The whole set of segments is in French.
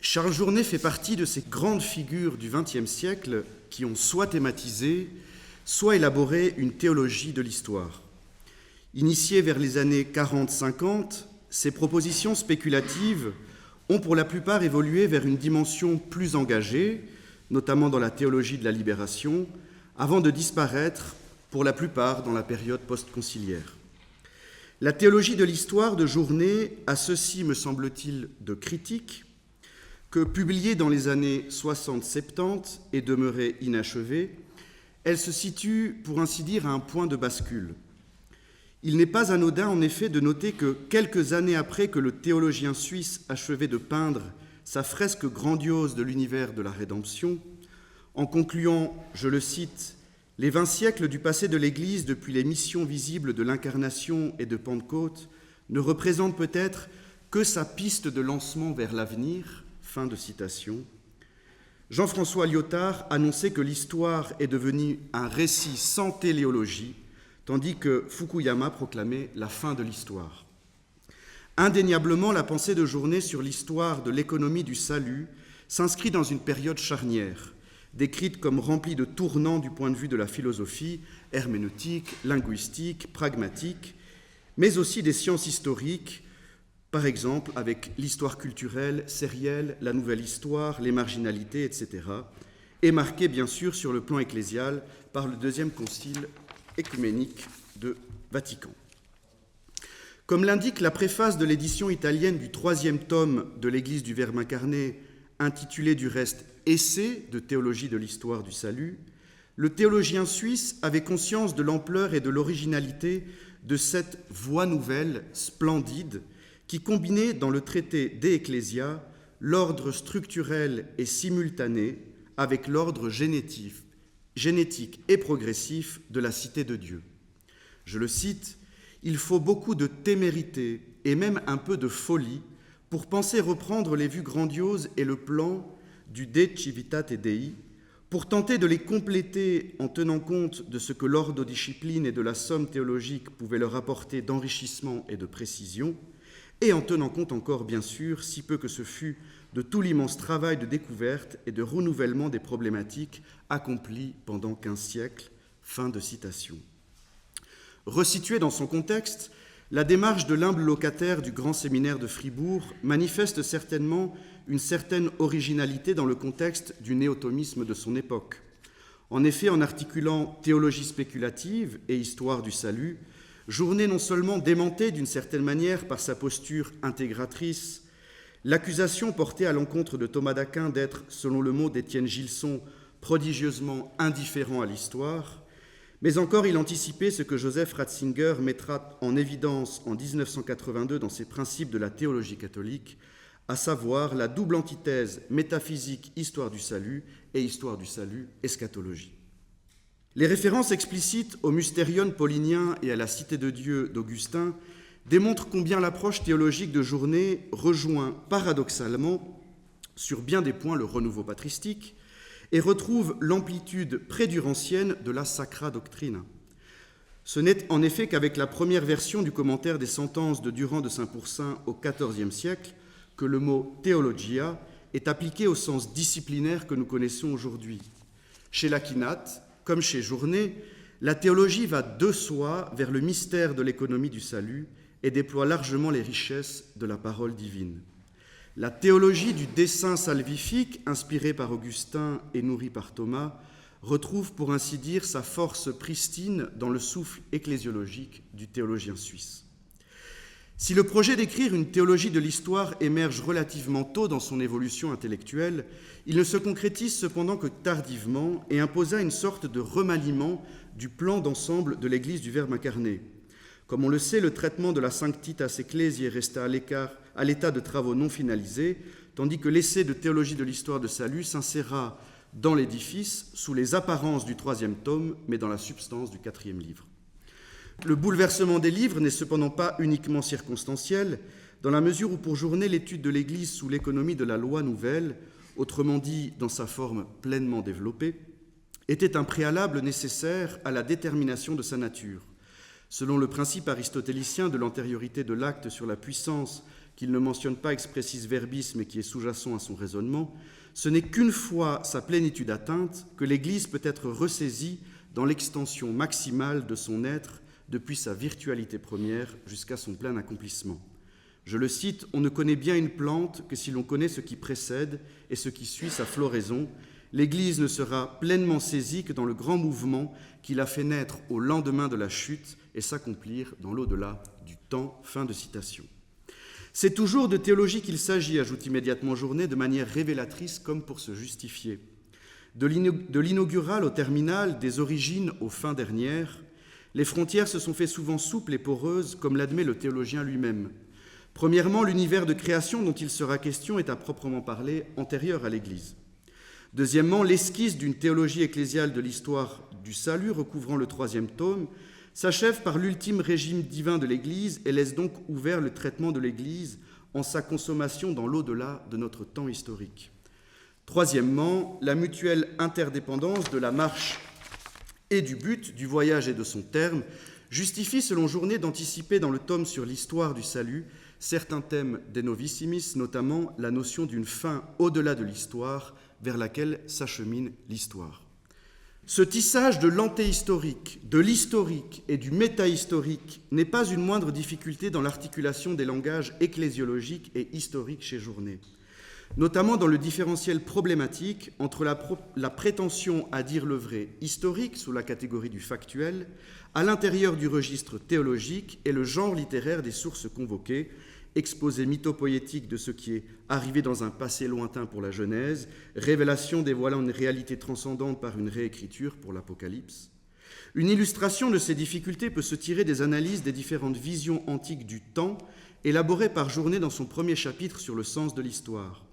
Charles Journet fait partie de ces grandes figures du XXe siècle qui ont soit thématisé, soit élaboré une théologie de l'histoire. Initiées vers les années 40-50, ces propositions spéculatives ont pour la plupart évolué vers une dimension plus engagée, notamment dans la théologie de la libération, avant de disparaître pour la plupart dans la période post-conciliaire. La théologie de l'histoire de Journet a ceci, me semble-t-il, de critique, que publiée dans les années 60-70 et demeurée inachevée, elle se situe, pour ainsi dire, à un point de bascule. Il n'est pas anodin, en effet, de noter que quelques années après que le théologien suisse achevait de peindre sa fresque grandiose de l'univers de la rédemption, en concluant, je le cite, « Les 20 siècles du passé de l'Église depuis les missions visibles de l'Incarnation et de Pentecôte ne représentent peut-être que sa piste de lancement vers l'avenir », fin de citation. Jean-François Lyotard annonçait que l'histoire est devenue un récit sans téléologie, tandis que Fukuyama proclamait la fin de l'histoire. Indéniablement, la pensée de Journet sur l'histoire de l'économie du salut s'inscrit dans une période charnière, décrite comme remplie de tournants du point de vue de la philosophie, herméneutique, linguistique, pragmatique, mais aussi des sciences historiques, par exemple avec l'histoire culturelle, sérielle, la nouvelle histoire, les marginalités, etc., et marquée bien sûr sur le plan ecclésial par le deuxième concile écuménique de Vatican. Comme l'indique la préface de l'édition italienne du 3e tome de l'Église du Verbe incarné, intitulé du reste « Essai de théologie de l'histoire du salut », le théologien suisse avait conscience de l'ampleur et de l'originalité de cette voie nouvelle splendide qui combinait dans le traité De Ecclesia l'ordre structurel et simultané avec l'ordre génétique et progressif de la cité de Dieu. Je le cite, « Il faut beaucoup de témérité et même un peu de folie pour penser reprendre les vues grandioses et le plan du De Civitate Dei, pour tenter de les compléter en tenant compte de ce que l'ordo discipline et de la somme théologique pouvaient leur apporter d'enrichissement et de précision, et en tenant compte encore, bien sûr, si peu que ce fût, de tout l'immense travail de découverte et de renouvellement des problématiques accompli pendant 15 siècles. » Fin de citation. Resituée dans son contexte, la démarche de l'humble locataire du grand séminaire de Fribourg manifeste certainement une certaine originalité dans le contexte du néotomisme de son époque. En effet, en articulant théologie spéculative et histoire du salut, Journet non seulement démentait d'une certaine manière par sa posture intégratrice l'accusation portée à l'encontre de Thomas d'Aquin d'être, selon le mot d'Étienne Gilson, prodigieusement indifférent à l'histoire, mais encore il anticipait ce que Joseph Ratzinger mettra en évidence en 1982 dans ses principes de la théologie catholique, à savoir la double antithèse métaphysique histoire du salut et histoire du salut eschatologie. Les références explicites au Mysterion paulinien et à la Cité de Dieu d'Augustin démontrent combien l'approche théologique de Journet rejoint paradoxalement sur bien des points le renouveau patristique et retrouve l'amplitude prédurancienne de la Sacra Doctrina. Ce n'est en effet qu'avec la première version du commentaire des sentences de Durand de Saint-Pourçain au XIVe siècle que le mot « théologia » est appliqué au sens disciplinaire que nous connaissons aujourd'hui. Chez l'Aquinat, comme chez Journet, la théologie va de soi vers le mystère de l'économie du salut et déploie largement les richesses de la parole divine. La théologie du dessein salvifique, inspirée par Augustin et nourrie par Thomas, retrouve pour ainsi dire sa force pristine dans le souffle ecclésiologique du théologien suisse. Si le projet d'écrire une théologie de l'histoire émerge relativement tôt dans son évolution intellectuelle, il ne se concrétise cependant que tardivement et imposa une sorte de remaniement du plan d'ensemble de l'Église du Verbe incarné. Comme on le sait, le traitement de la Sanctitas Ecclesiae resta à l'état de travaux non finalisés, tandis que l'essai de théologie de l'histoire de salut s'inséra dans l'édifice sous les apparences du 3e tome, mais dans la substance du 4e livre. Le bouleversement des livres n'est cependant pas uniquement circonstanciel, dans la mesure où pour Journet, l'étude de l'Église sous l'économie de la loi nouvelle, autrement dit dans sa forme pleinement développée, était un préalable nécessaire à la détermination de sa nature. Selon le principe aristotélicien de l'antériorité de l'acte sur la puissance, qu'il ne mentionne pas expressis verbis mais qui est sous-jacent à son raisonnement, ce n'est qu'une fois sa plénitude atteinte que l'Église peut être ressaisie dans l'extension maximale de son être depuis sa virtualité première jusqu'à son plein accomplissement. Je le cite, « On ne connaît bien une plante que si l'on connaît ce qui précède et ce qui suit sa floraison. L'Église ne sera pleinement saisie que dans le grand mouvement qui l'a fait naître au lendemain de la chute et s'accomplir dans l'au-delà du temps. » Fin de citation. C'est toujours de théologie qu'il s'agit, ajoute immédiatement Journet, de manière révélatrice comme pour se justifier. De l'inaugural au terminal, des origines aux fins dernières, les frontières se sont fait souvent souples et poreuses, comme l'admet le théologien lui-même. Premièrement, l'univers de création dont il sera question est à proprement parler antérieur à l'Église. Deuxièmement, l'esquisse d'une théologie ecclésiale de l'histoire du salut recouvrant le 3e tome s'achève par l'ultime régime divin de l'Église et laisse donc ouvert le traitement de l'Église en sa consommation dans l'au-delà de notre temps historique. Troisièmement, la mutuelle interdépendance de la marche et du but, du voyage et de son terme, justifie selon Journet d'anticiper dans le tome sur l'histoire du salut certains thèmes des Novissimis, notamment la notion d'une fin au-delà de l'histoire vers laquelle s'achemine l'histoire. Ce tissage de l'antéhistorique, de l'historique et du métahistorique n'est pas une moindre difficulté dans l'articulation des langages ecclésiologiques et historiques chez Journet, notamment dans le différentiel problématique entre la prétention à dire le vrai historique sous la catégorie du factuel, à l'intérieur du registre théologique et le genre littéraire des sources convoquées, exposé mythopoétique de ce qui est arrivé dans un passé lointain pour la Genèse, révélation dévoilant une réalité transcendante par une réécriture pour l'Apocalypse. Une illustration de ces difficultés peut se tirer des analyses des différentes visions antiques du temps, élaborées par Journet dans son premier chapitre sur le sens de l'histoire.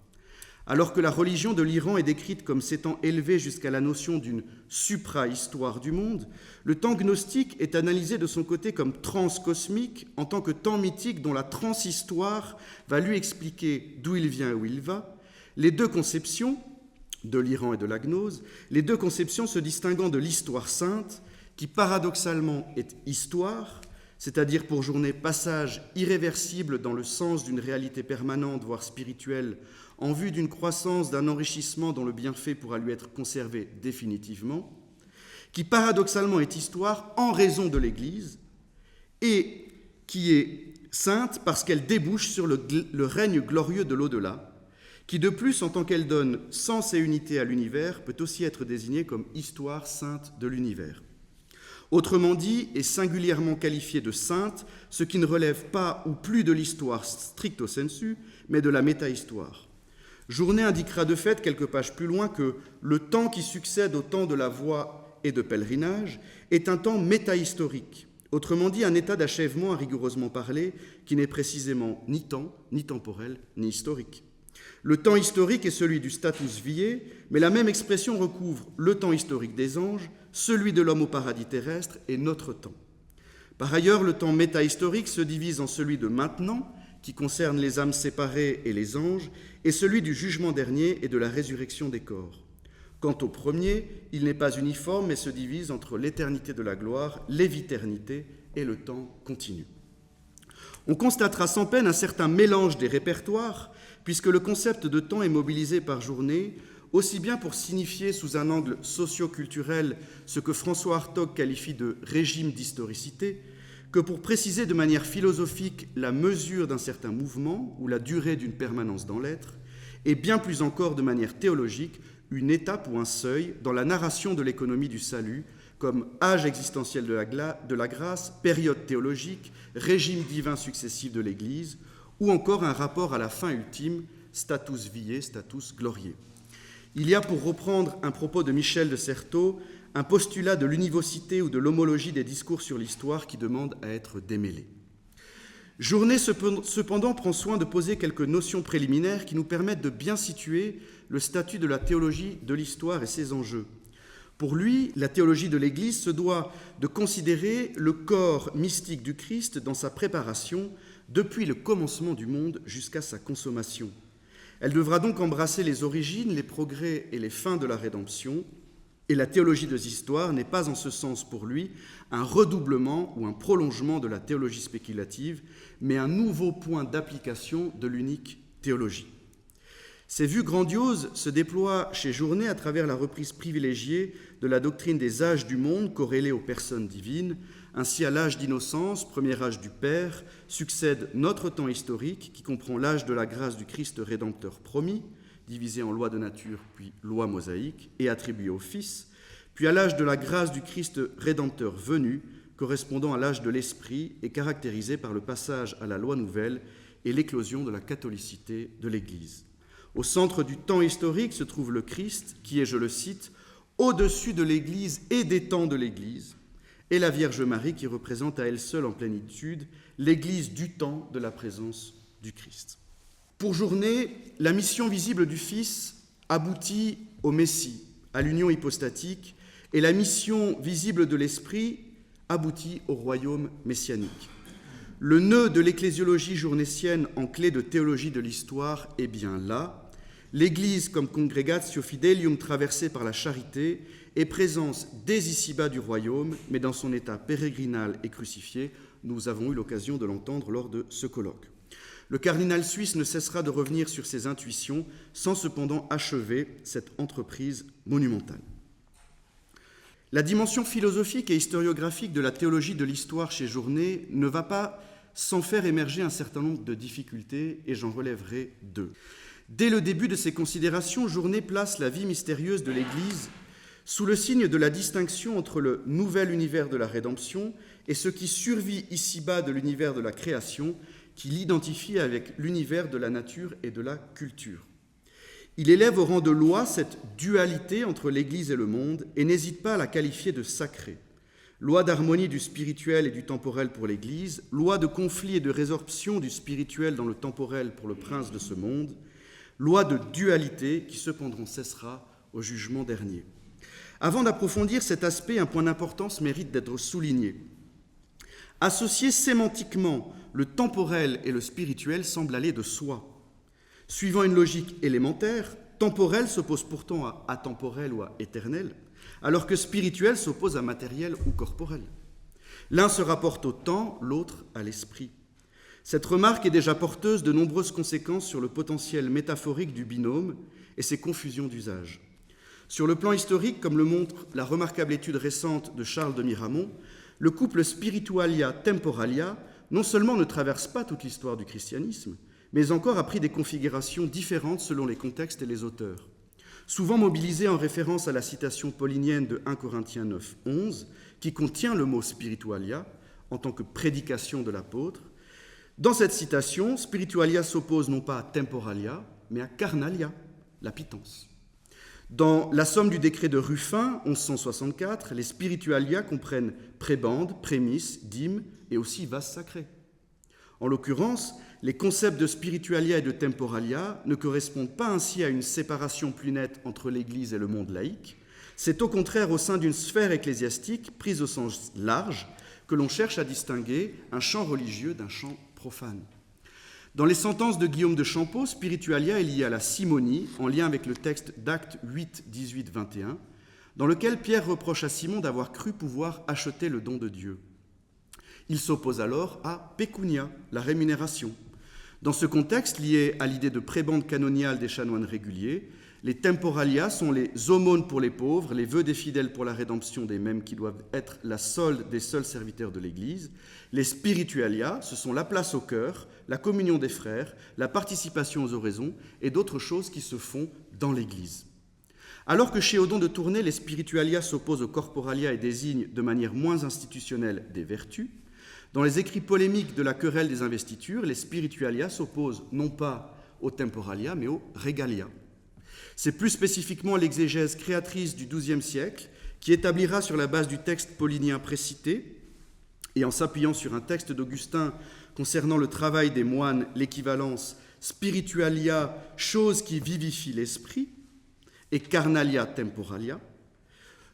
Alors que la religion de l'Iran est décrite comme s'étant élevée jusqu'à la notion d'une supra-histoire du monde, le temps gnostique est analysé de son côté comme transcosmique en tant que temps mythique dont la transhistoire va lui expliquer d'où il vient et où il va. Les deux conceptions, de l'Iran et de la gnose, les deux conceptions se distinguant de l'histoire sainte, qui paradoxalement est histoire, c'est-à-dire pour Journet passage irréversible dans le sens d'une réalité permanente, voire spirituelle, en vue d'une croissance, d'un enrichissement dont le bienfait pourra lui être conservé définitivement, qui paradoxalement est histoire en raison de l'Église et qui est sainte parce qu'elle débouche sur le règne glorieux de l'au-delà, qui de plus, en tant qu'elle donne sens et unité à l'univers, peut aussi être désignée comme histoire sainte de l'univers. Autrement dit, est singulièrement qualifié de sainte ce qui ne relève pas ou plus de l'histoire stricto sensu, mais de la métahistoire. Journet indiquera de fait, quelques pages plus loin, que le temps qui succède au temps de la voie et de pèlerinage est un temps métahistorique, autrement dit un état d'achèvement à rigoureusement parler, qui n'est précisément ni temps, ni temporel, ni historique. Le temps historique est celui du status viae, mais la même expression recouvre le temps historique des anges, celui de l'homme au paradis terrestre et notre temps. Par ailleurs, le temps métahistorique se divise en celui de maintenant, qui concerne les âmes séparées et les anges, et celui du jugement dernier et de la résurrection des corps. Quant au premier, il n'est pas uniforme, mais se divise entre l'éternité de la gloire, l'éviternité et le temps continu. On constatera sans peine un certain mélange des répertoires, puisque le concept de temps est mobilisé par Journet, aussi bien pour signifier sous un angle socio-culturel ce que François Hartog qualifie de régime d'historicité, que pour préciser de manière philosophique la mesure d'un certain mouvement ou la durée d'une permanence dans l'être, et bien plus encore de manière théologique, une étape ou un seuil dans la narration de l'économie du salut, comme âge existentiel de la grâce, période théologique, régime divin successif de l'Église, ou encore un rapport à la fin ultime, status viae, status gloriae. Il y a, pour reprendre un propos de Michel de Certeau, un postulat de l'univocité ou de l'homologie des discours sur l'histoire qui demande à être démêlé. Journet, cependant, prend soin de poser quelques notions préliminaires qui nous permettent de bien situer le statut de la théologie de l'histoire et ses enjeux. Pour lui, la théologie de l'Église se doit de considérer le corps mystique du Christ dans sa préparation depuis le commencement du monde jusqu'à sa consommation. Elle devra donc embrasser les origines, les progrès et les fins de la rédemption, Et la théologie des histoires n'est pas en ce sens pour lui un redoublement ou un prolongement de la théologie spéculative, mais un nouveau point d'application de l'unique théologie. Ces vues grandioses se déploient chez Journet à travers la reprise privilégiée de la doctrine des âges du monde corrélée aux personnes divines. Ainsi, à l'âge d'innocence, premier âge du Père, succède notre temps historique qui comprend l'âge de la grâce du Christ rédempteur promis, divisé en loi de nature puis loi mosaïque, et attribué au Fils, puis à l'âge de la grâce du Christ rédempteur venu, correspondant à l'âge de l'Esprit et caractérisé par le passage à la loi nouvelle et l'éclosion de la catholicité de l'Église. Au centre du temps historique se trouve le Christ, qui est, je le cite, « au-dessus de l'Église et des temps de l'Église », et la Vierge Marie qui représente à elle seule en plénitude l'Église du temps de la présence du Christ. Pour Journet, la mission visible du Fils aboutit au Messie, à l'union hypostatique, et la mission visible de l'Esprit aboutit au royaume messianique. Le nœud de l'ecclésiologie journessienne en clé de théologie de l'histoire est bien là. L'Église comme congregatio fidelium traversée par la charité est présence dès ici-bas du royaume, mais dans son état pérégrinal et crucifié. Nous avons eu l'occasion de l'entendre lors de ce colloque. Le cardinal suisse ne cessera de revenir sur ses intuitions sans cependant achever cette entreprise monumentale. La dimension philosophique et historiographique de la théologie de l'histoire chez Journet ne va pas sans faire émerger un certain nombre de difficultés, et j'en relèverai deux. Dès le début de ces considérations, Journet place la vie mystérieuse de l'Église sous le signe de la distinction entre le nouvel univers de la rédemption et ce qui survit ici-bas de l'univers de la création, qui l'identifie avec l'univers de la nature et de la culture. Il élève au rang de loi cette dualité entre l'Église et le monde et n'hésite pas à la qualifier de sacrée. Loi d'harmonie du spirituel et du temporel pour l'Église, loi de conflit et de résorption du spirituel dans le temporel pour le prince de ce monde, loi de dualité qui cependant cessera au jugement dernier. Avant d'approfondir cet aspect, un point d'importance mérite d'être souligné. Associer sémantiquement le temporel et le spirituel semble aller de soi. Suivant une logique élémentaire, temporel s'oppose pourtant à atemporel ou à éternel, alors que spirituel s'oppose à matériel ou corporel. L'un se rapporte au temps, l'autre à l'esprit. Cette remarque est déjà porteuse de nombreuses conséquences sur le potentiel métaphorique du binôme et ses confusions d'usage. Sur le plan historique, comme le montre la remarquable étude récente de Charles de Miramont, le couple spiritualia-temporalia non seulement ne traverse pas toute l'histoire du christianisme, mais encore a pris des configurations différentes selon les contextes et les auteurs. Souvent mobilisé en référence à la citation paulinienne de 1 Corinthiens 9, 11, qui contient le mot spiritualia en tant que prédication de l'apôtre, dans cette citation, spiritualia s'oppose non pas à temporalia, mais à carnalia, la pitance. Dans la somme du décret de Ruffin, 1164, les spiritualia comprennent prébande, prémisse, dîme et aussi vase sacré. En l'occurrence, les concepts de spiritualia et de temporalia ne correspondent pas ainsi à une séparation plus nette entre l'Église et le monde laïque. C'est au contraire au sein d'une sphère ecclésiastique prise au sens large que l'on cherche à distinguer un champ religieux d'un champ profane. Dans les sentences de Guillaume de Champeau, spiritualia est lié à la simonie, en lien avec le texte d'Actes 8, 18, 21, dans lequel Pierre reproche à Simon d'avoir cru pouvoir acheter le don de Dieu. Il s'oppose alors à pecunia, la rémunération. Dans ce contexte, lié à l'idée de prébende canoniale des chanoines réguliers, les temporalia sont les aumônes pour les pauvres, les vœux des fidèles pour la rédemption des mêmes qui doivent être la solde des seuls serviteurs de l'Église. Les spiritualia, ce sont la place au cœur, la communion des frères, la participation aux oraisons et d'autres choses qui se font dans l'Église. Alors que chez Odon de Tournai, les spiritualia s'opposent aux corporalia et désignent de manière moins institutionnelle des vertus, dans les écrits polémiques de la querelle des investitures, les spiritualia s'opposent non pas aux temporalia, mais aux regalia. C'est plus spécifiquement l'exégèse créatrice du XIIe siècle qui établira sur la base du texte paulinien précité et en s'appuyant sur un texte d'Augustin concernant le travail des moines, l'équivalence spiritualia, chose qui vivifie l'esprit, et carnalia temporalia,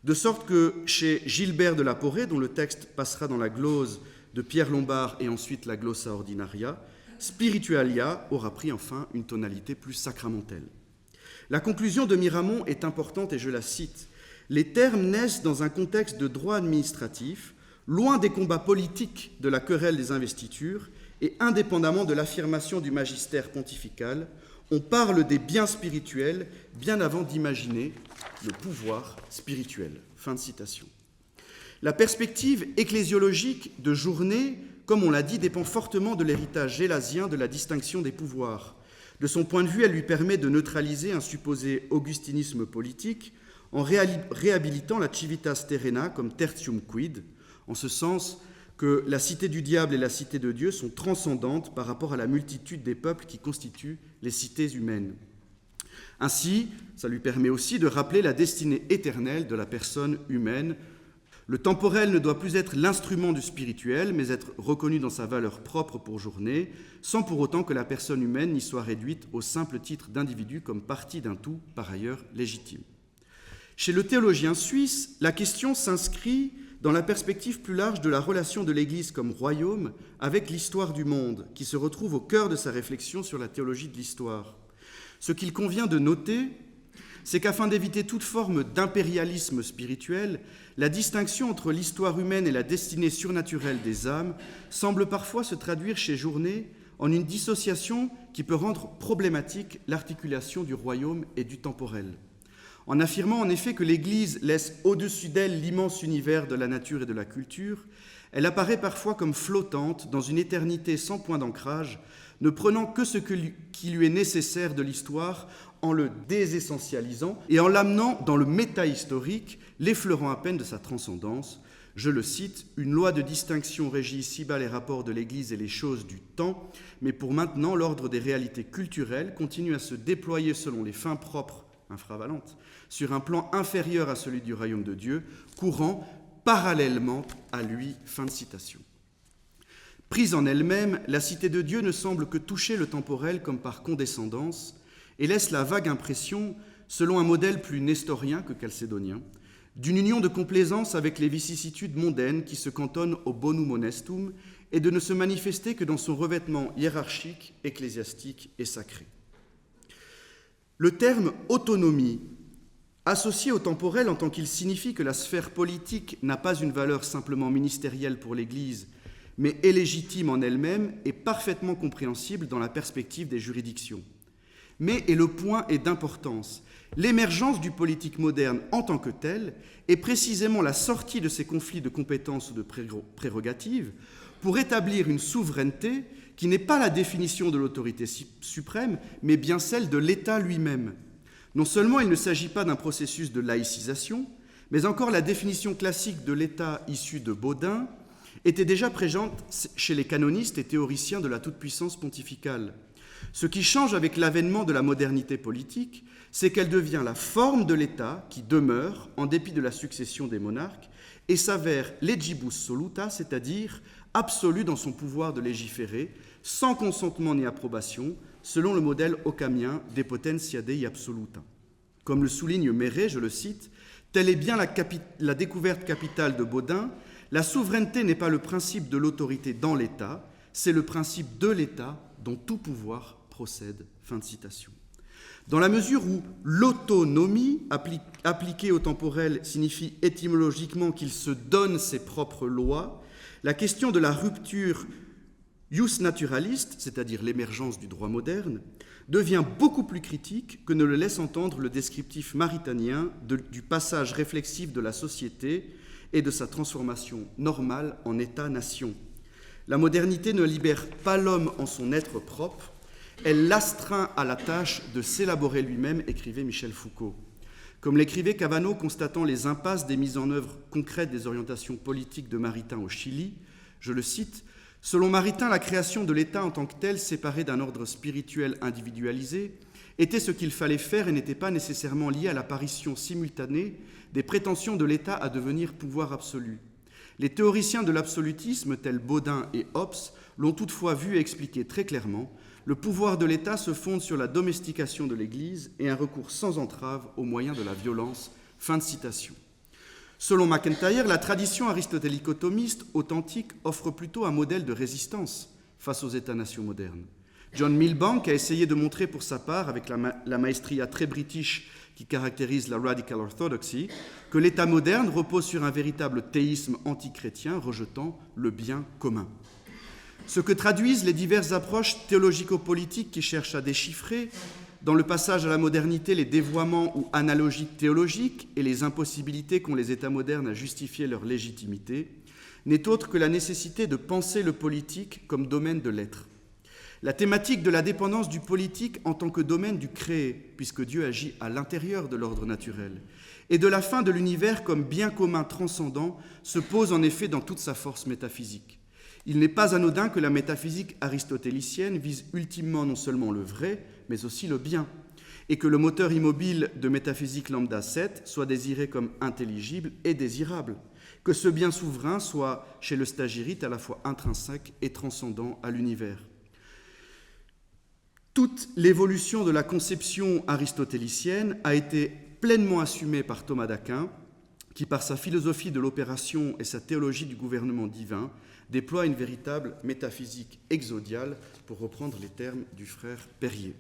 de sorte que chez Gilbert de la Porrée, dont le texte passera dans la glose de Pierre Lombard et ensuite la glossa ordinaria, spiritualia aura pris enfin une tonalité plus sacramentelle. La conclusion de Miramont est importante et je la cite. Les termes naissent dans un contexte de droit administratif, loin des combats politiques de la querelle des investitures et indépendamment de l'affirmation du magistère pontifical. On parle des biens spirituels bien avant d'imaginer le pouvoir spirituel. Fin de citation. La perspective ecclésiologique de Journet, comme on l'a dit, dépend fortement de l'héritage gélasien de la distinction des pouvoirs. De son point de vue, elle lui permet de neutraliser un supposé augustinisme politique en réhabilitant la civitas terrena comme tertium quid, en ce sens que la cité du diable et la cité de Dieu sont transcendantes par rapport à la multitude des peuples qui constituent les cités humaines. Ainsi, ça lui permet aussi de rappeler la destinée éternelle de la personne humaine. Le temporel ne doit plus être l'instrument du spirituel, mais être reconnu dans sa valeur propre pour Journet, sans pour autant que la personne humaine n'y soit réduite au simple titre d'individu comme partie d'un tout par ailleurs légitime. Chez le théologien suisse, la question s'inscrit dans la perspective plus large de la relation de l'Église comme royaume avec l'histoire du monde, qui se retrouve au cœur de sa réflexion sur la théologie de l'histoire. Ce qu'il convient de noter, c'est qu'afin d'éviter toute forme d'impérialisme spirituel, la distinction entre l'histoire humaine et la destinée surnaturelle des âmes semble parfois se traduire chez Journet en une dissociation qui peut rendre problématique l'articulation du royaume et du temporel. En affirmant en effet que l'Église laisse au-dessus d'elle l'immense univers de la nature et de la culture, elle apparaît parfois comme flottante dans une éternité sans point d'ancrage, ne prenant que ce qui lui est nécessaire de l'histoire en le désessentialisant et en l'amenant dans le métahistorique, l'effleurant à peine de sa transcendance. Je le cite, « Une loi de distinction régit ici-bas les rapports de l'Église et les choses du temps, mais pour maintenant, l'ordre des réalités culturelles continue à se déployer selon les fins propres infravalentes, sur un plan inférieur à celui du royaume de Dieu, courant parallèlement à lui. » Fin de citation. Prise en elle-même, la cité de Dieu ne semble que toucher le temporel comme par condescendance et laisse la vague impression, selon un modèle plus nestorien que chalcédonien, d'une union de complaisance avec les vicissitudes mondaines qui se cantonnent au bonum honestum et de ne se manifester que dans son revêtement hiérarchique, ecclésiastique et sacré. Le terme « autonomie », associé au temporel en tant qu'il signifie que la sphère politique n'a pas une valeur simplement ministérielle pour l'Église, mais est légitime en elle-même et parfaitement compréhensible dans la perspective des juridictions. Mais, et le point est d'importance, l'émergence du politique moderne en tant que tel est précisément la sortie de ces conflits de compétences ou de prérogatives pour établir une souveraineté qui n'est pas la définition de l'autorité suprême, mais bien celle de l'État lui-même. Non seulement il ne s'agit pas d'un processus de laïcisation, mais encore la définition classique de l'État issue de Baudin était déjà présente chez les canonistes et théoriciens de la toute-puissance pontificale. Ce qui change avec l'avènement de la modernité politique, c'est qu'elle devient la forme de l'État qui demeure, en dépit de la succession des monarques, et s'avère legibus soluta, c'est-à-dire absolue dans son pouvoir de légiférer, sans consentement ni approbation, selon le modèle occamien de potentia Dei absoluta. Comme le souligne Méret, je le cite, « Telle est bien la découverte capitale de Baudin. La souveraineté n'est pas le principe de l'autorité dans l'État, c'est le principe de l'État dont tout pouvoir procède. » Fin de citation. Dans la mesure où l'autonomie appliquée au temporel signifie étymologiquement qu'il se donne ses propres lois, la question de la rupture ius naturaliste, c'est-à-dire l'émergence du droit moderne, devient beaucoup plus critique que ne le laisse entendre le descriptif maritanien du passage réflexif de la société et de sa transformation normale en État-nation. La modernité ne libère pas l'homme en son être propre, elle l'astreint à la tâche de s'élaborer lui-même, écrivait Michel Foucault. Comme l'écrivait Cavano, constatant les impasses des mises en œuvre concrètes des orientations politiques de Maritain au Chili, je le cite, « Selon Maritain, la création de l'État en tant que tel, séparé d'un ordre spirituel individualisé, était ce qu'il fallait faire et n'était pas nécessairement lié à l'apparition simultanée des prétentions de l'État à devenir pouvoir absolu. Les théoriciens de l'absolutisme, tels Baudin et Hobbes, l'ont toutefois vu et expliqué très clairement. Le pouvoir de l'État se fonde sur la domestication de l'Église et un recours sans entrave aux moyens de la violence. » Fin de citation. Selon MacIntyre, la tradition aristotélico-thomiste authentique offre plutôt un modèle de résistance face aux États-nations modernes. John Milbank a essayé de montrer pour sa part, avec la maestria très british qui caractérise la radical orthodoxy, que l'État moderne repose sur un véritable théisme antichrétien rejetant le bien commun. Ce que traduisent les diverses approches théologico-politiques qui cherchent à déchiffrer, dans le passage à la modernité, les dévoiements ou analogies théologiques et les impossibilités qu'ont les États modernes à justifier leur légitimité, n'est autre que la nécessité de penser le politique comme domaine de l'être. La thématique de la dépendance du politique en tant que domaine du créé, puisque Dieu agit à l'intérieur de l'ordre naturel, et de la fin de l'univers comme bien commun transcendant se pose en effet dans toute sa force métaphysique. Il n'est pas anodin que la métaphysique aristotélicienne vise ultimement non seulement le vrai, mais aussi le bien, et que le moteur immobile de métaphysique lambda 7 soit désiré comme intelligible et désirable, que ce bien souverain soit, chez le stagirite, à la fois intrinsèque et transcendant à l'univers. Toute l'évolution de la conception aristotélicienne a été pleinement assumée par Thomas d'Aquin, qui, par sa philosophie de l'opération et sa théologie du gouvernement divin, déploie une véritable métaphysique exodiale, pour reprendre les termes du frère Perrier.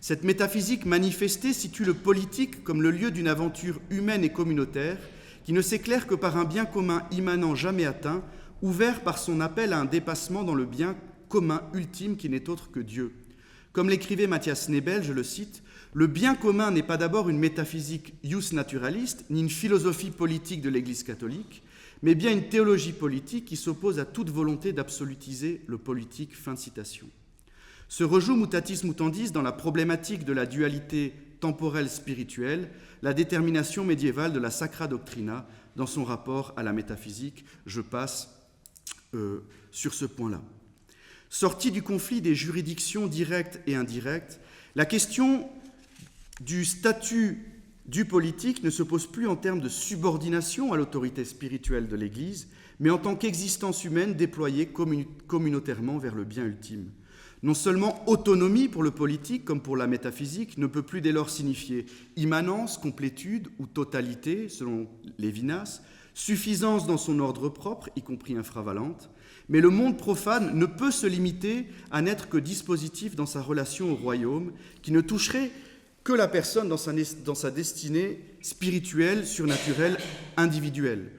Cette métaphysique manifestée situe le politique comme le lieu d'une aventure humaine et communautaire qui ne s'éclaire que par un bien commun immanent jamais atteint, ouvert par son appel à un dépassement dans le bien commun ultime qui n'est autre que Dieu. Comme l'écrivait Matthias Nebel, je le cite, « Le bien commun n'est pas d'abord une métaphysique ius naturaliste, ni une philosophie politique de l'Église catholique, mais bien une théologie politique qui s'oppose à toute volonté d'absolutiser le politique. » Fin de citation. Se rejoue mutatis mutandis dans la problématique de la dualité temporelle spirituelle, la détermination médiévale de la Sacra Doctrina dans son rapport à la métaphysique. Je passe sur ce point-là. Sortie du conflit des juridictions directes et indirectes, la question du statut du politique ne se pose plus en termes de subordination à l'autorité spirituelle de l'Église, mais en tant qu'existence humaine déployée communautairement vers le bien ultime. Non seulement autonomie pour le politique comme pour la métaphysique ne peut plus dès lors signifier immanence, complétude ou totalité, selon Lévinas, suffisance dans son ordre propre, y compris infravalente, mais le monde profane ne peut se limiter à n'être que dispositif dans sa relation au royaume, qui ne toucherait que la personne dans sa destinée spirituelle, surnaturelle, individuelle.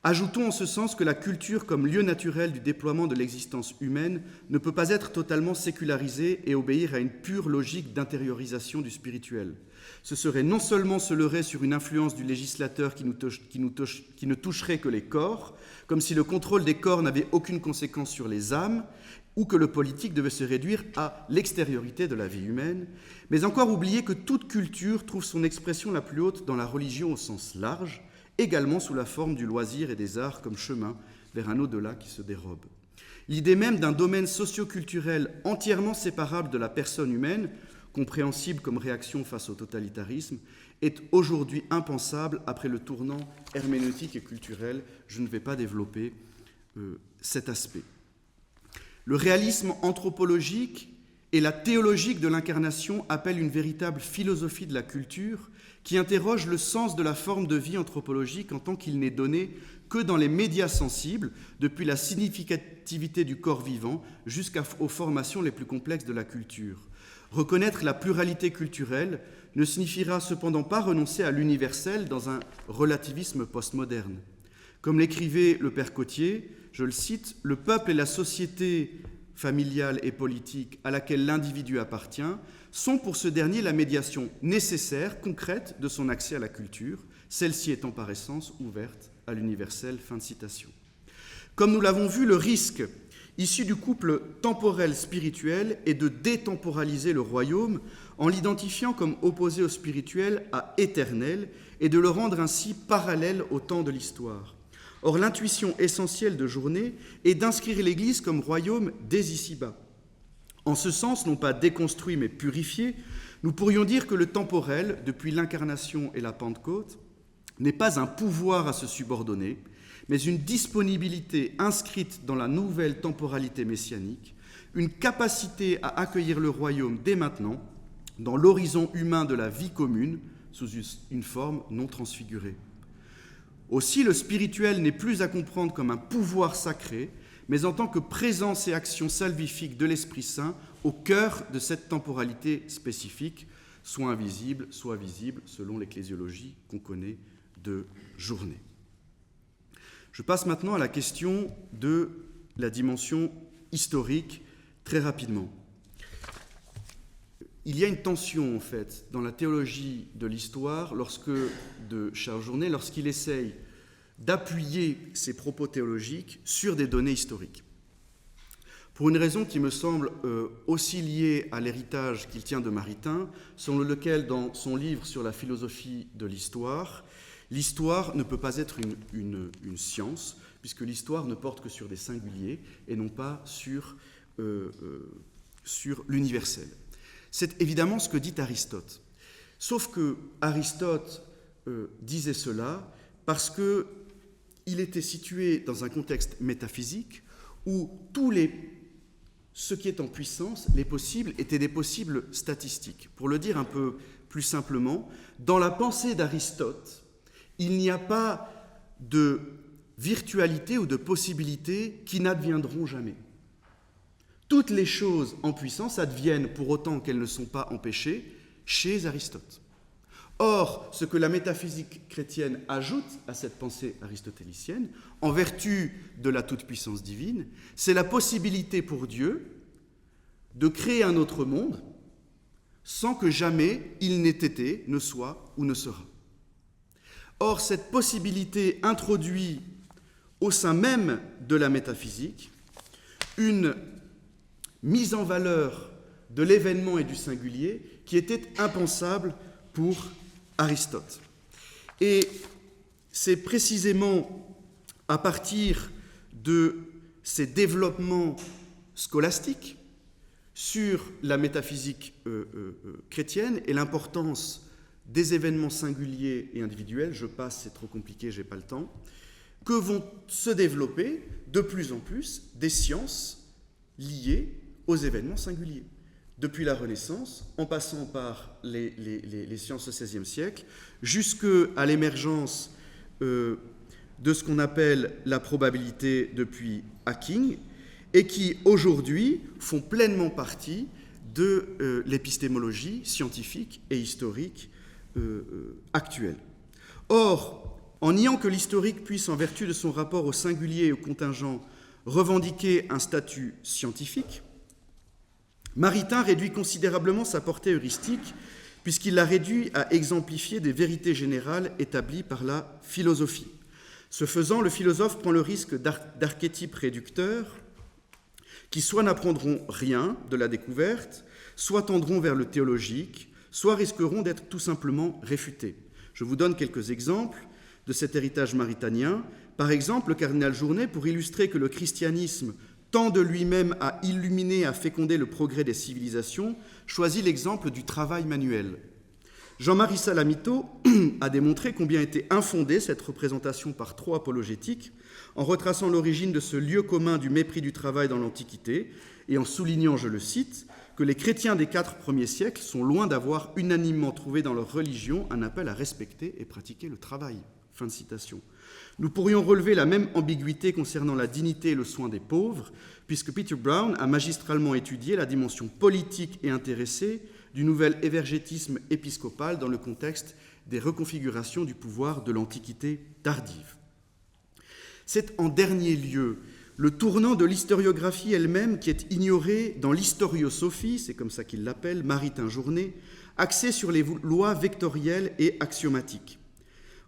Ajoutons en ce sens que la culture comme lieu naturel du déploiement de l'existence humaine ne peut pas être totalement sécularisée et obéir à une pure logique d'intériorisation du spirituel. Ce serait non seulement se leurrer sur une influence du législateur qui ne toucherait que les corps, comme si le contrôle des corps n'avait aucune conséquence sur les âmes, ou que le politique devait se réduire à l'extériorité de la vie humaine, mais encore oublier que toute culture trouve son expression la plus haute dans la religion au sens large, également sous la forme du loisir et des arts comme chemin vers un au-delà qui se dérobe. L'idée même d'un domaine socio-culturel entièrement séparable de la personne humaine, compréhensible comme réaction face au totalitarisme, est aujourd'hui impensable après le tournant herméneutique et culturel. Je ne vais pas développer cet aspect. Le réalisme anthropologique et la théologique de l'incarnation appellent une véritable philosophie de la culture qui interroge le sens de la forme de vie anthropologique en tant qu'il n'est donné que dans les médias sensibles, depuis la significativité du corps vivant jusqu'aux formations les plus complexes de la culture. Reconnaître la pluralité culturelle ne signifiera cependant pas renoncer à l'universel dans un relativisme postmoderne. Comme l'écrivait le père Cotier, je le cite, « Le peuple et la société familiale et politique à laquelle l'individu appartient sont pour ce dernier la médiation nécessaire, concrète de son accès à la culture, celle-ci étant par essence ouverte à l'universel. » Fin de citation. Comme nous l'avons vu, le risque issu du couple temporel-spirituel est de détemporaliser le royaume en l'identifiant comme opposé au spirituel à éternel et de le rendre ainsi parallèle au temps de l'histoire. Or, l'intuition essentielle de Journet est d'inscrire l'Église comme royaume dès ici-bas. En ce sens, non pas déconstruit mais purifié, nous pourrions dire que le temporel, depuis l'incarnation et la Pentecôte, n'est pas un pouvoir à se subordonner, mais une disponibilité inscrite dans la nouvelle temporalité messianique, une capacité à accueillir le royaume dès maintenant, dans l'horizon humain de la vie commune, sous une forme non transfigurée. Aussi, le spirituel n'est plus à comprendre comme un pouvoir sacré, mais en tant que présence et action salvifique de l'Esprit Saint au cœur de cette temporalité spécifique, soit invisible, soit visible, selon l'ecclésiologie qu'on connaît de journée. Je passe maintenant à la question de la dimension historique, très rapidement. Il y a une tension, en fait, dans la théologie de l'histoire de Charles Journet, lorsqu'il essaye d'appuyer ses propos théologiques sur des données historiques. Pour une raison qui me semble aussi liée à l'héritage qu'il tient de Maritain, selon lequel, dans son livre sur la philosophie de l'histoire ne peut pas être une science, puisque l'histoire ne porte que sur des singuliers et non pas sur l'universel. C'est évidemment ce que dit Aristote. Sauf que Aristote disait cela parce qu'il était situé dans un contexte métaphysique où ce qui est en puissance, les possibles, étaient des possibles statistiques. Pour le dire un peu plus simplement, dans la pensée d'Aristote, il n'y a pas de virtualité ou de possibilités qui n'adviendront jamais. Toutes les choses en puissance adviennent pour autant qu'elles ne sont pas empêchées chez Aristote. Or, ce que la métaphysique chrétienne ajoute à cette pensée aristotélicienne, en vertu de la toute-puissance divine, c'est la possibilité pour Dieu de créer un autre monde sans que jamais il n'ait été, ne soit ou ne sera. Or, cette possibilité introduit au sein même de la métaphysique une mise en valeur de l'événement et du singulier qui était impensable pour Aristote. Et c'est précisément à partir de ces développements scolastiques sur la métaphysique chrétienne et l'importance des événements singuliers et individuels, je passe, c'est trop compliqué, j'ai pas le temps, que vont se développer de plus en plus des sciences liées aux événements singuliers. Depuis la Renaissance, en passant par les sciences au XVIe siècle, jusqu'à l'émergence de ce qu'on appelle la probabilité depuis Hawking, et qui, aujourd'hui, font pleinement partie de l'épistémologie scientifique et historique actuelle. Or, en niant que l'historique puisse, en vertu de son rapport au singulier et au contingent, revendiquer un statut scientifique, Maritain réduit considérablement sa portée heuristique puisqu'il l'a réduit à exemplifier des vérités générales établies par la philosophie. Ce faisant, le philosophe prend le risque d'archétypes réducteurs qui soit n'apprendront rien de la découverte, soit tendront vers le théologique, soit risqueront d'être tout simplement réfutés. Je vous donne quelques exemples de cet héritage maritanien. Par exemple, le cardinal Journet, pour illustrer que le christianisme tend de lui-même à illuminer, à féconder le progrès des civilisations, choisit l'exemple du travail manuel. Jean-Marie Salamito a démontré combien était infondée cette représentation par trop apologétique, en retraçant l'origine de ce lieu commun du mépris du travail dans l'Antiquité, et en soulignant, je le cite, que les chrétiens des 4 premiers siècles sont loin d'avoir unanimement trouvé dans leur religion un appel à respecter et pratiquer le travail. Fin de citation. Nous pourrions relever la même ambiguïté concernant la dignité et le soin des pauvres, puisque Peter Brown a magistralement étudié la dimension politique et intéressée du nouvel évergétisme épiscopal dans le contexte des reconfigurations du pouvoir de l'Antiquité tardive. C'est en dernier lieu le tournant de l'historiographie elle-même qui est ignoré dans l'historiosophie, c'est comme ça qu'il l'appelle, Maritain Journet, axée sur les lois vectorielles et axiomatiques.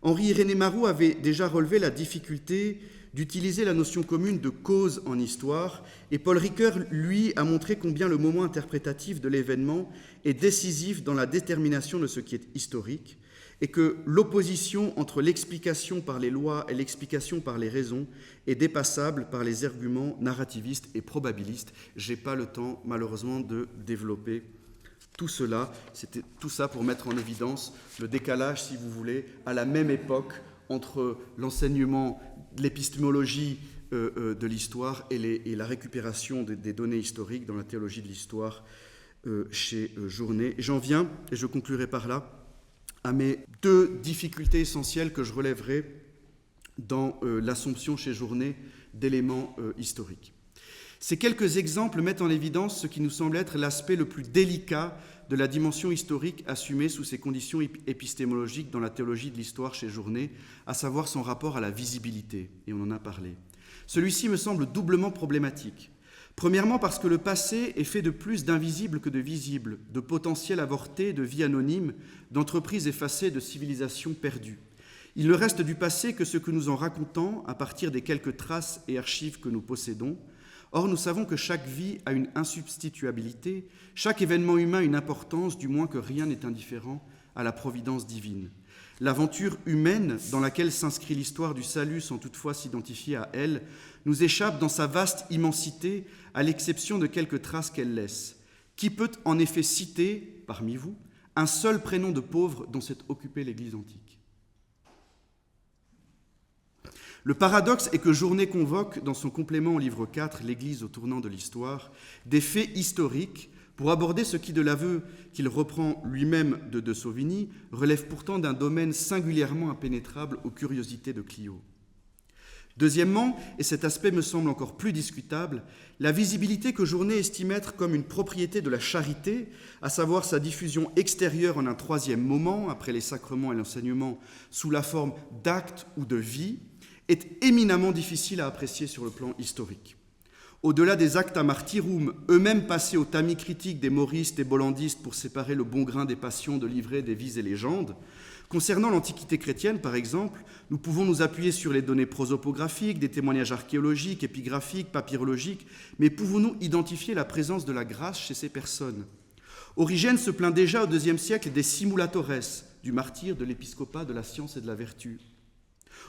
Henri-Irénée Marot avait déjà relevé la difficulté d'utiliser la notion commune de cause en histoire, et Paul Ricoeur, lui, a montré combien le moment interprétatif de l'événement est décisif dans la détermination de ce qui est historique, et que l'opposition entre l'explication par les lois et l'explication par les raisons est dépassable par les arguments narrativistes et probabilistes. Je n'ai pas le temps, malheureusement, de développer tout cela. C'était tout ça pour mettre en évidence le décalage, si vous voulez, à la même époque entre l'enseignement de l'épistémologie de l'histoire et la récupération des données historiques dans la théologie de l'histoire chez Journet. J'en viens, et je conclurai par là, à mes 2 difficultés essentielles que je relèverai dans l'Assomption chez Journet d'éléments historiques. Ces quelques exemples mettent en évidence ce qui nous semble être l'aspect le plus délicat de la dimension historique assumée sous ces conditions épistémologiques dans la théologie de l'histoire chez Journet, à savoir son rapport à la visibilité, et on en a parlé. Celui-ci me semble doublement problématique. Premièrement parce que le passé est fait de plus d'invisible que de visible, de potentiel avorté, de vie anonyme, d'entreprises effacées, de civilisations perdues. Il ne reste du passé que ce que nous en racontons à partir des quelques traces et archives que nous possédons. Or, nous savons que chaque vie a une insubstituabilité, chaque événement humain une importance, du moins que rien n'est indifférent à la providence divine. L'aventure humaine dans laquelle s'inscrit l'histoire du salut sans toutefois s'identifier à elle nous échappe dans sa vaste immensité, à l'exception de quelques traces qu'elle laisse. Qui peut en effet citer, parmi vous, un seul prénom de pauvre dont s'est occupée l'Église antique ? Le paradoxe est que Journet convoque, dans son complément au livre 4, l'Église au tournant de l'histoire, des faits historiques pour aborder ce qui, de l'aveu qu'il reprend lui-même de Sauvigny, relève pourtant d'un domaine singulièrement impénétrable aux curiosités de Clio. Deuxièmement, et cet aspect me semble encore plus discutable, la visibilité que Journet estime être comme une propriété de la charité, à savoir sa diffusion extérieure en un troisième moment, après les sacrements et l'enseignement, sous la forme d'actes ou de vie, est éminemment difficile à apprécier sur le plan historique. Au-delà des acta martyrum, eux-mêmes passés au tamis critique des moristes et bollandistes pour séparer le bon grain des passions de livrer des vies et légendes, concernant l'Antiquité chrétienne, par exemple, nous pouvons nous appuyer sur les données prosopographiques, des témoignages archéologiques, épigraphiques, papyrologiques, mais pouvons-nous identifier la présence de la grâce chez ces personnes ? Origène se plaint déjà au IIe siècle des simulatores, du martyre, de l'épiscopat, de la science et de la vertu.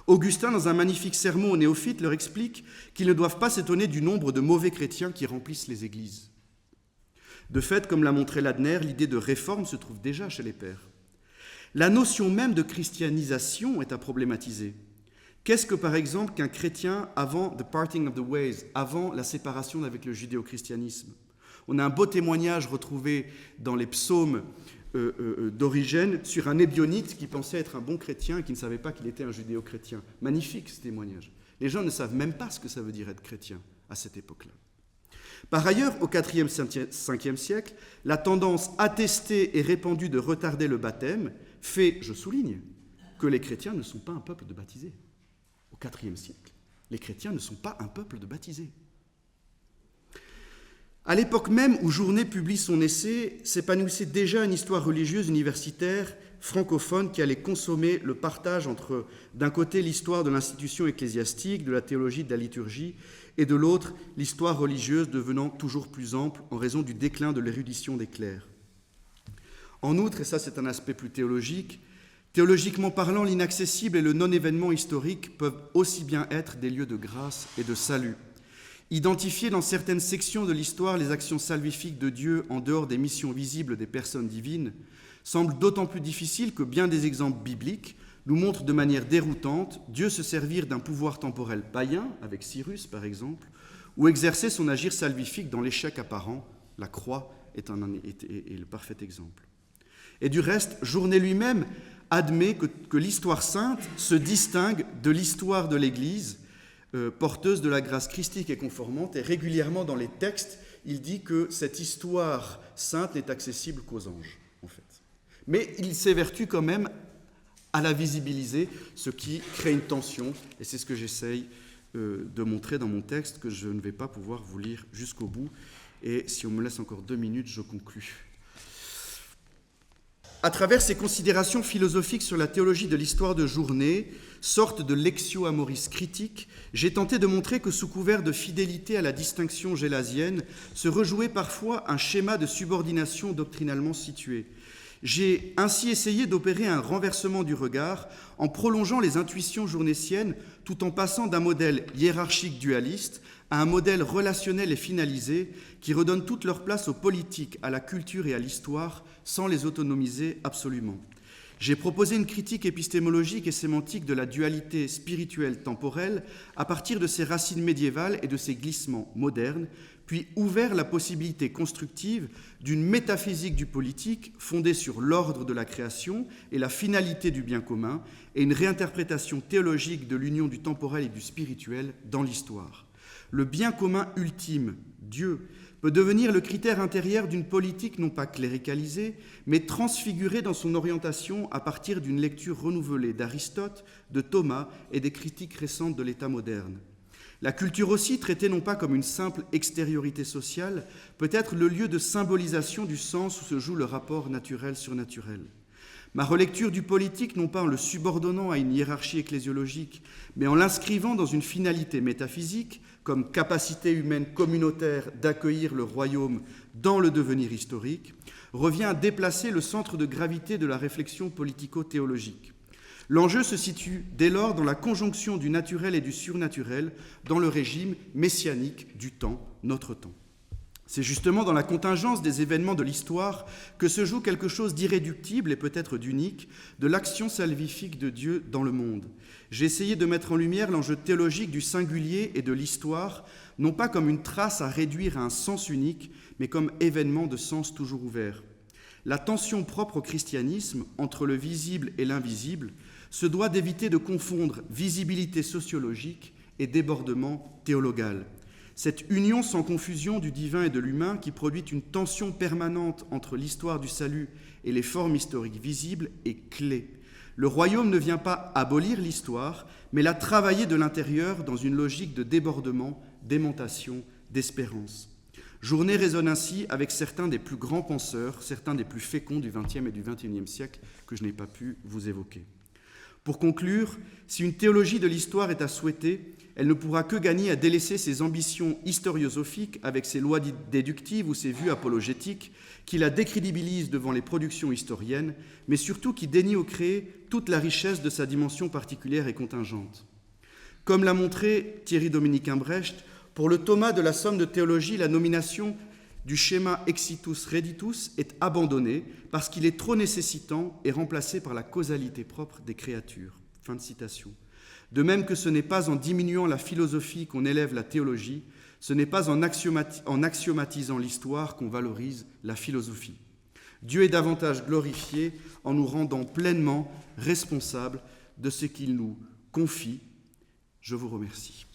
Augustin, dans un magnifique sermon aux néophytes, leur explique qu'ils ne doivent pas s'étonner du nombre de mauvais chrétiens qui remplissent les églises. De fait, comme l'a montré Ladner, l'idée de réforme se trouve déjà chez les pères. La notion même de christianisation est à problématiser. Qu'est-ce que, par exemple, qu'un chrétien avant « the parting of the ways », avant la séparation avec le judéo-christianisme ? On a un beau témoignage retrouvé dans les psaumes d'Origène sur un ébionite qui pensait être un bon chrétien et qui ne savait pas qu'il était un judéo-chrétien. Magnifique ce témoignage. Les gens ne savent même pas ce que ça veut dire être chrétien à cette époque-là. Par ailleurs, au IVe, Ve siècle, la tendance attestée et répandue de retarder le baptême fait, je souligne, que les chrétiens ne sont pas un peuple de baptisés. Au IVe siècle, les chrétiens ne sont pas un peuple de baptisés. À l'époque même où Journet publie son essai, s'épanouissait déjà une histoire religieuse universitaire francophone qui allait consommer le partage entre, d'un côté, l'histoire de l'institution ecclésiastique, de la théologie de la liturgie, et de l'autre, l'histoire religieuse devenant toujours plus ample en raison du déclin de l'érudition des clercs. En outre, et ça c'est un aspect plus théologique, théologiquement parlant, l'inaccessible et le non-événement historique peuvent aussi bien être des lieux de grâce et de salut. Identifier dans certaines sections de l'histoire les actions salvifiques de Dieu en dehors des missions visibles des personnes divines semble d'autant plus difficile que bien des exemples bibliques nous montrent de manière déroutante Dieu se servir d'un pouvoir temporel païen, avec Cyrus par exemple, ou exercer son agir salvifique dans l'échec apparent. La croix est le parfait exemple. Et du reste, Journet lui-même admet que l'histoire sainte se distingue de l'histoire de l'Église, porteuse de la grâce christique et conformante, et régulièrement dans les textes, il dit que cette histoire sainte n'est accessible qu'aux anges, en fait. Mais il s'évertue quand même à la visibiliser, ce qui crée une tension, et c'est ce que j'essaye de montrer dans mon texte, que je ne vais pas pouvoir vous lire jusqu'au bout, et si on me laisse encore 2 minutes, je conclus. À travers ces considérations philosophiques sur la théologie de l'histoire de Journet, sorte de lectio amoris critique, j'ai tenté de montrer que sous couvert de fidélité à la distinction gélasienne, se rejouait parfois un schéma de subordination doctrinalement situé. J'ai ainsi essayé d'opérer un renversement du regard en prolongeant les intuitions journetiennes tout en passant d'un modèle hiérarchique dualiste à un modèle relationnel et finalisé qui redonne toute leur place aux politiques, à la culture et à l'histoire sans les autonomiser absolument. J'ai proposé une critique épistémologique et sémantique de la dualité spirituelle-temporelle à partir de ses racines médiévales et de ses glissements modernes, puis ouvert la possibilité constructive d'une métaphysique du politique fondée sur l'ordre de la création et la finalité du bien commun, et une réinterprétation théologique de l'union du temporel et du spirituel dans l'histoire. Le bien commun ultime, Dieu, peut devenir le critère intérieur d'une politique non pas cléricalisée, mais transfigurée dans son orientation à partir d'une lecture renouvelée d'Aristote, de Thomas et des critiques récentes de l'État moderne. La culture aussi, traitée non pas comme une simple extériorité sociale, peut être le lieu de symbolisation du sens où se joue le rapport naturel-surnaturel. Ma relecture du politique, non pas en le subordonnant à une hiérarchie ecclésiologique, mais en l'inscrivant dans une finalité métaphysique, comme capacité humaine communautaire d'accueillir le royaume dans le devenir historique, revient à déplacer le centre de gravité de la réflexion politico-théologique. L'enjeu se situe dès lors dans la conjonction du naturel et du surnaturel dans le régime messianique du temps, notre temps. C'est justement dans la contingence des événements de l'histoire que se joue quelque chose d'irréductible et peut-être d'unique de l'action salvifique de Dieu dans le monde. J'ai essayé de mettre en lumière l'enjeu théologique du singulier et de l'histoire, non pas comme une trace à réduire à un sens unique, mais comme événement de sens toujours ouvert. La tension propre au christianisme entre le visible et l'invisible se doit d'éviter de confondre visibilité sociologique et débordement théologal. Cette union sans confusion du divin et de l'humain qui produit une tension permanente entre l'histoire du salut et les formes historiques visibles est clé. Le royaume ne vient pas abolir l'histoire, mais la travailler de l'intérieur dans une logique de débordement, d'aimantation, d'espérance. Journée résonne ainsi avec certains des plus grands penseurs, certains des plus féconds du XXe et du XXIe siècle que je n'ai pas pu vous évoquer. Pour conclure, si une théologie de l'histoire est à souhaiter, elle ne pourra que gagner à délaisser ses ambitions historiosophiques avec ses lois déductives ou ses vues apologétiques qui la décrédibilisent devant les productions historiennes, mais surtout qui dénient au créé toute la richesse de sa dimension particulière et contingente. Comme l'a montré Thierry-Dominique Imbrecht, pour le Thomas de la Somme de théologie, la nomination du schéma exitus reditus est abandonné parce qu'il est trop nécessitant et remplacé par la causalité propre des créatures. Fin de citation. De même que ce n'est pas en diminuant la philosophie qu'on élève la théologie, ce n'est pas en axiomatisant l'histoire qu'on valorise la philosophie. Dieu est davantage glorifié en nous rendant pleinement responsables de ce qu'il nous confie. Je vous remercie.